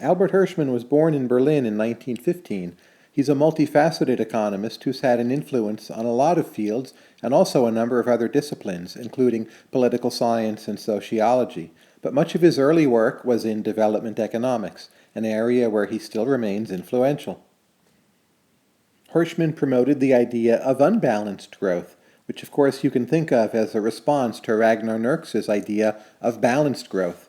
Albert Hirschman was born in Berlin in 1915. He's a multifaceted economist who's had an influence on a lot of fields and also a number of other disciplines, including political science and sociology. But much of his early work was in development economics, an area where he still remains influential. Hirschman promoted the idea of unbalanced growth, which of course you can think of as a response to Ragnar Nurks's idea of balanced growth.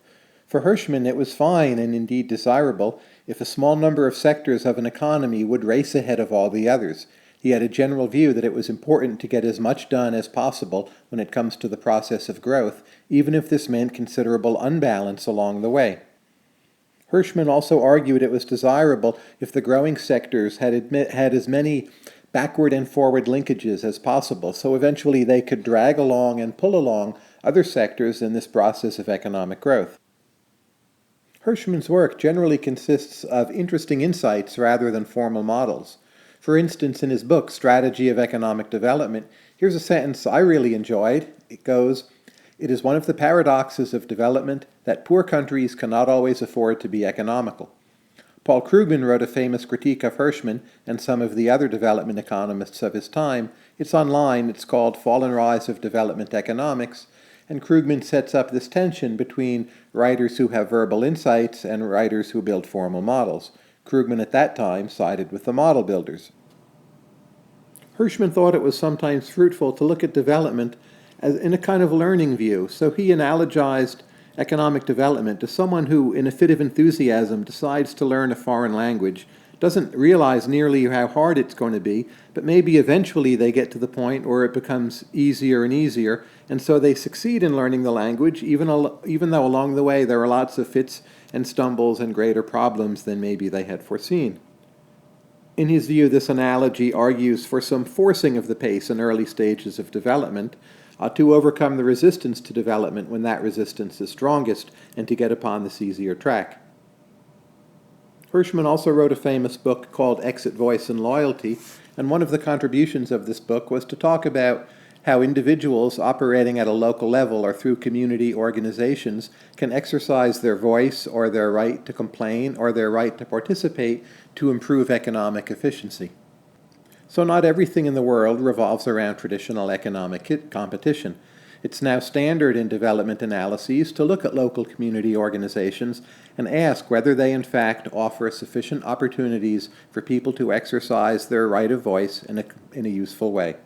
For Hirschman, it was fine and indeed desirable if a small number of sectors of an economy would race ahead of all the others. He had a general view that it was important to get as much done as possible when it comes to the process of growth, even if this meant considerable unbalance along the way. Hirschman also argued it was desirable if the growing sectors had as many backward and forward linkages as possible, so eventually they could drag along and pull along other sectors in this process of economic growth. Hirschman's work generally consists of interesting insights rather than formal models. For instance, in his book, Strategy of Economic Development, here's a sentence I really enjoyed. It goes, "It is one of the paradoxes of development that poor countries cannot always afford to be economical." Paul Krugman wrote a famous critique of Hirschman and some of the other development economists of his time. It's online. It's called Fall and Rise of Development Economics. And Krugman sets up this tension between writers who have verbal insights and writers who build formal models. Krugman at that time sided with the model builders. Hirschman thought it was sometimes fruitful to look at development as in a kind of learning view, so he analogized economic development to someone who, in a fit of enthusiasm, decides to learn a foreign language, doesn't realize nearly how hard it's going to be, but maybe eventually they get to the point where it becomes easier and easier, and so they succeed in learning the language, even though along the way there are lots of fits and stumbles and greater problems than maybe they had foreseen. In his view, this analogy argues for some forcing of the pace in early stages of development to overcome the resistance to development when that resistance is strongest and to get upon this easier track. Hirschman also wrote a famous book called Exit, Voice, and Loyalty, and one of the contributions of this book was to talk about how individuals operating at a local level or through community organizations can exercise their voice or their right to complain or their right to participate to improve economic efficiency. So not everything in the world revolves around traditional economic competition. It's now standard in development analyses to look at local community organizations and ask whether they in fact offer sufficient opportunities for people to exercise their right of voice in a useful way.